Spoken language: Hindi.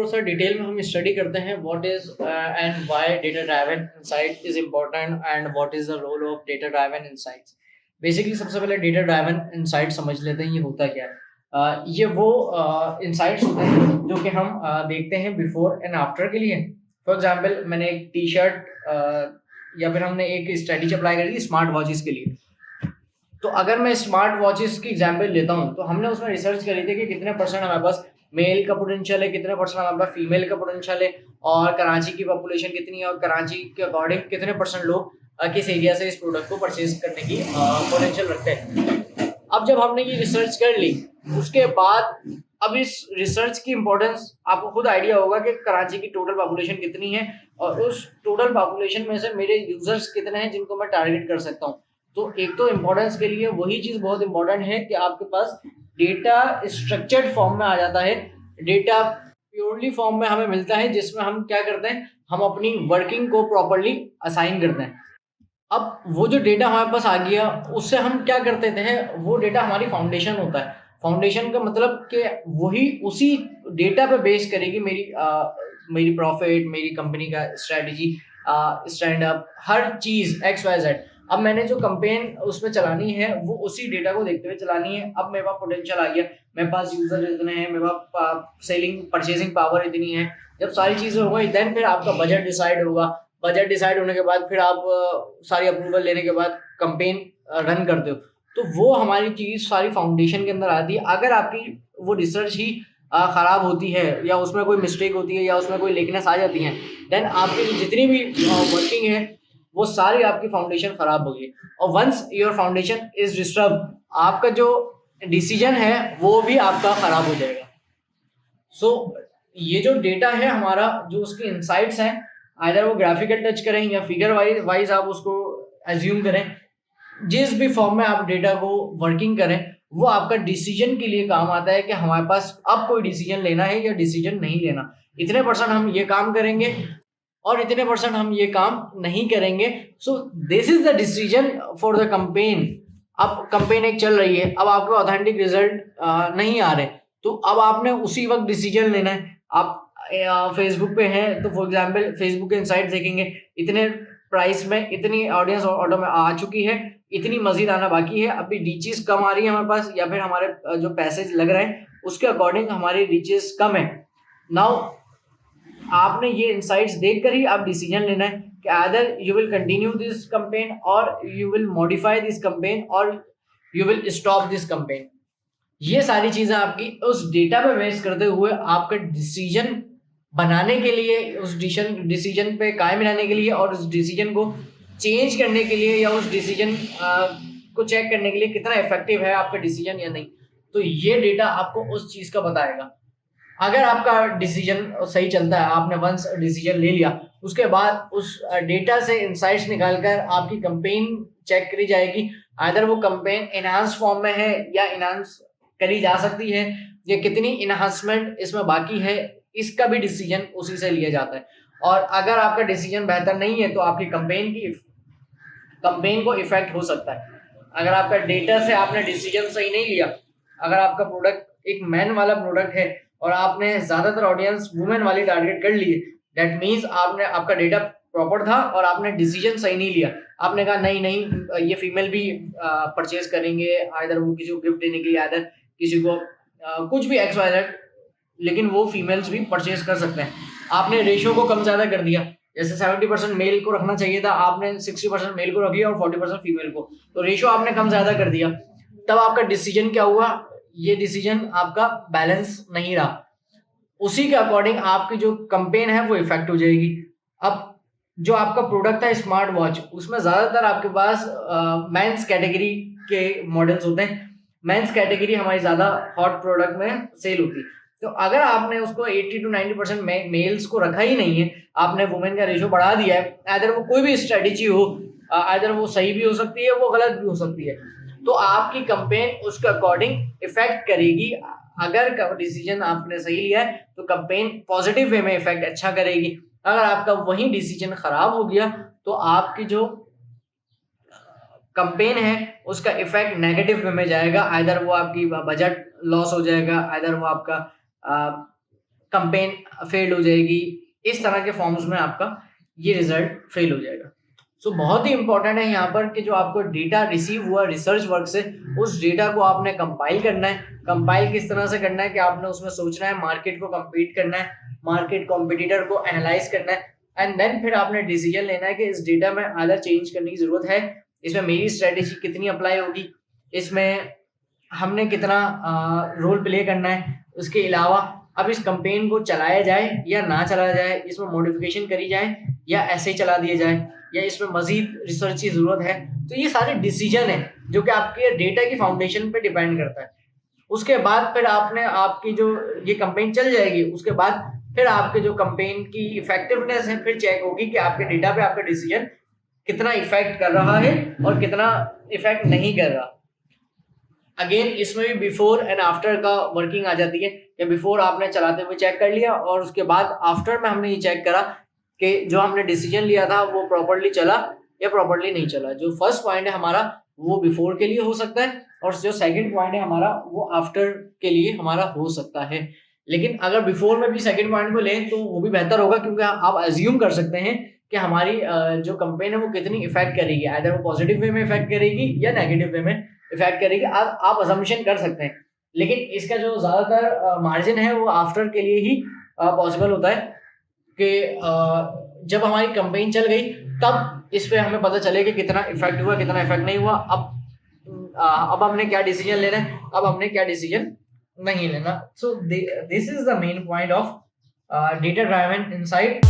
सा डिटेल में हम स्टडी करते हैं what is and why data driven insight is important and what is the role of data driven insights. Basically सबसे पहले डेटा ड्राइवन इनसाइट समझ लेते हैं ये होता क्या है। ये वो इनसाइट्स होते हैं जो कि हम देखते हैं बिफोर एंड आफ्टर के लिए। फॉर एग्जांपल मैंने एक टी शर्ट या फिर हमने एक स्ट्रेटजी अप्लाई करी थी स्मार्ट वॉचेस के लिए। तो अगर मैं स्मार्ट वॉचेस की एग्जांपल लेता हूँ तो हमने उसमें रिसर्च करी थी कि कितने परसेंट हमारे पास मेल का पोटेंशियल है, कितने परसेंट हमारे पास फीमेल का पोटेंशियल है, और कराची की पॉपुलेशन कितनी है और कराची के अकॉर्डिंग कितने परसेंट लोग किस एरिया से इस प्रोडक्ट को परचेज करने की पोटेंशियल रखते हैं। अब जब हमने ये रिसर्च कर ली उसके बाद अब इस रिसर्च की इम्पोर्टेंस आपको खुद आइडिया होगा कि कराची की टोटल पॉपुलेशन कितनी है और उस टोटल पॉपुलेशन में से मेरे यूजर्स कितने हैं जिनको मैं टारगेट कर सकता हूँ। तो एक तो इम्पोर्टेंस के लिए वही चीज़ बहुत इंपॉर्टेंट है कि आपके पास डेटा स्ट्रक्चर्ड फॉर्म में आ जाता है, डेटा प्योरली फॉर्म में हमें मिलता है जिसमें हम क्या करते हैं, हम अपनी वर्किंग को प्रॉपरली असाइन करते हैं। अब वो जो डेटा हमारे पास आ गया उससे हम क्या करते थे, वो डेटा हमारी फाउंडेशन होता है। फाउंडेशन का मतलब कि वही उसी डेटा पे बेस करेगी मेरी प्रॉफिट, मेरी कंपनी का स्ट्रेटजी, स्टैंड अप, हर चीज़ एक्स वाई जेड। अब मैंने जो कंपेन उसमें चलानी है वो उसी डेटा को देखते हुए चलानी है। अब मेरे पास पोटेंशियल आ गया, मेरे पास यूजर इतने हैं, मेरे पास सेलिंग परचेजिंग पावर इतनी है। जब सारी चीज़ें हो गई देन फिर आपका बजट डिसाइड होगा। बजट डिसाइड होने के बाद फिर आप सारी अप्रूवल लेने के बाद कंपेन रन करते हो। तो वो हमारी चीज़ सारी फाउंडेशन के अंदर आती है। अगर आपकी वो रिसर्च ही ख़राब होती है या उसमें कोई मिस्टेक होती है या उसमें कोई लेकनेस आ जाती है देन आपकी जितनी भी वर्किंग है वो सारी आपकी फाउंडेशन खराब होगी। और once your foundation is disturb आपका जो डिसीजन है वो भी आपका खराब हो जाएगा। सो ये जो डेटा है हमारा, जो उसके इनसाइट्स हैं, आइदर वो ग्राफिकल टच करें या फिगर वाइज आप उसको एज्यूम करें, जिस भी फॉर्म में आप डेटा को वर्किंग करें वो आपका डिसीजन के लिए काम आता है कि हमारे पास अब कोई डिसीजन लेना है या डिसीजन नहीं लेना। इतने परसेंट हम ये काम करेंगे और इतने परसेंट हम ये काम नहीं करेंगे। So this is the decision for the campaign. अब कंपेन एक चल रही है, अब आपके ऑथेंटिक रिजल्ट नहीं आ रहे, तो अब आपने उसी वक्त डिसीजन लेना है। आप फेसबुक पे हैं तो फॉर एग्जांपल फेसबुक के इनसाइट देखेंगे, इतने प्राइस में इतनी ऑडियंस ऑटो में आ चुकी है, इतनी मजीद आना बाकी है, अभी रीचेस कम आ रही है हमारे पास या फिर हमारे जो पैसे लग रहे हैं उसके अकॉर्डिंग हमारी रीचेस कम है। नाउ आपने ये इनसाइट्स देखकर ही आप डिसीजन लेना है कि either you will continue this campaign और you will modify this campaign और you will stop this campaign. ये सारी चीजें आपकी उस डेटा पे बेस करते हुए आपका डिसीजन बनाने के लिए, उस डिसीजन पे कायम रहने के लिए और उस डिसीजन को चेंज करने के लिए या उस डिसीजन को चेक करने के लिए कितना इफेक्टिव है आपका डिसीजन या नहीं। तो ये डेटा आपको उस चीज का बताएगा। अगर आपका डिसीजन सही चलता है, आपने वंस डिसीजन ले लिया, उसके बाद उस डेटा से इंसाइट्स निकालकर आपकी कंपेन चेक करी जाएगी। अगर वो कंपेन इनहांस फॉर्म में है या इनहांस करी जा सकती है या कितनी इनहांसमेंट इसमें बाकी है, इसका भी डिसीजन उसी से लिया जाता है। और अगर आपका डिसीजन बेहतर नहीं है तो आपकी कंपेन को इफेक्ट हो सकता है। अगर आपका डेटा से आपने डिसीजन सही नहीं लिया, अगर आपका प्रोडक्ट एक मैन वाला प्रोडक्ट है और आपने ज्यादातर ऑडियंस वुमेन वाली टारगेट कर ली है, दैट मीन्स आपका डेटा प्रॉपर था और आपने डिसीजन सही नहीं लिया। आपने कहा नहीं नहीं ये फीमेल भी परचेज करेंगे, आइदर वो किसी को गिफ्ट देने के लिए, आइदर किसी को कुछ भी एक्स वाई जेड, लेकिन वो फीमेल्स भी परचेज कर सकते हैं। आपने रेशियो को कम ज्यादा कर दिया, जैसे 70% मेल को रखना चाहिए था, आपने 60% मेल को रखी और 40% फीमेल को, तो रेशियो आपने कम ज्यादा कर दिया। तब आपका डिसीजन क्या हुआ, ये डिसीजन आपका बैलेंस नहीं रहा। उसी के अकॉर्डिंग आपकी जो कंपेन है वो इफेक्ट हो जाएगी। अब जो आपका प्रोडक्ट है स्मार्ट वॉच, उसमें ज्यादातर आपके पास मेंस कैटेगरी के मॉडल्स होते हैं। मेंस कैटेगरी हमारी ज्यादा हॉट प्रोडक्ट में सेल होती है। तो अगर आपने उसको 80 to 90% मेल्स को रखा ही नहीं है, आपने वुमेन का रेशियो बढ़ा दिया है, आइदर वो कोई भी स्ट्रेटेजी हो, आइदर वो सही भी हो सकती है, वो गलत भी हो सकती है, तो आपकी कंपेन उसके अकॉर्डिंग इफेक्ट करेगी। अगर डिसीजन आपने सही लिया है तो कंपेन पॉजिटिव वे में इफेक्ट अच्छा करेगी। अगर आपका वही डिसीजन खराब हो गया तो आपकी जो कंपेन है उसका इफेक्ट नेगेटिव वे में जाएगा। आइदर वो आपकी बजट लॉस हो जाएगा, आइदर वो आपका कंपेन फेल हो जाएगी, इस तरह के फॉर्म्स में आपका ये रिजल्ट फेल हो जाएगा। सो बहुत ही इंपॉर्टेंट है यहाँ पर कि जो आपको डेटा रिसीव हुआ रिसर्च वर्क से, उस डेटा को आपने कंपाइल करना है। कंपाइल किस तरह से करना है कि आपने उसमें सोचना है, मार्केट को कम्पीट करना है, मार्केट कॉम्पिटिटर को एनालाइज करना है, एंड देन फिर आपने डिसीजन लेना है कि इस डेटा में आदर चेंज करने की जरूरत है, इसमें मेरी स्ट्रेटेजी कितनी अप्लाई होगी, इसमें हमने कितना रोल प्ले करना है, उसके अलावा अब इस कंपेन को चलाया जाए या ना चलाया जाए, इसमें मॉडिफिकेशन करी जाए या ऐसे ही चला दिया जाए, या इसमें मजीद रिसर्च की जरूरत है। तो ये सारे डिसीजन है जो कि आपके डेटा की फाउंडेशन पे डिपेंड करता है। उसके बाद फिर आपने आपकी जो ये कंपेन चल जाएगी, उसके बाद फिर आपके जो कंपेन की इफेक्टिवनेस है फिर चेक होगी कि आपके डेटा पे आपका डिसीजन कितना इफेक्ट कर रहा है और कितना इफेक्ट नहीं कर रहा। अगेन इसमें भी बिफोर एंड आफ्टर का वर्किंग आ जाती है कि बिफोर आपने चलाते हुए चेक कर लिया और उसके बाद आफ्टर में हमने ये चेक करा कि जो हमने डिसीजन लिया था वो प्रॉपर्ली चला या प्रॉपर्ली नहीं चला। जो फर्स्ट पॉइंट है हमारा वो बिफोर के लिए हो सकता है और जो सेकंड पॉइंट है हमारा वो आफ्टर के लिए हमारा हो सकता है। लेकिन अगर बिफोर में भी सेकंड पॉइंट को लें तो वो भी बेहतर होगा, क्योंकि आप अज्यूम कर सकते हैं कि हमारी जो कंपेन है वो कितनी इफेक्ट करेगी, आइदर वो पॉजिटिव वे में इफेक्ट करेगी या नेगेटिव वे में इफेक्ट करेगी। आप अजम्पशन कर सकते हैं, लेकिन इसका जो ज्यादातर मार्जिन है वो आफ्टर के लिए ही पॉसिबल होता है कि जब हमारी कंपेन चल गई तब इस पे हमें पता चले कि कितना इफेक्ट हुआ कितना इफेक्ट नहीं हुआ। अब हमने क्या डिसीजन लेना है, अब हमने क्या डिसीजन नहीं लेना। So this is the main point of data driven insight.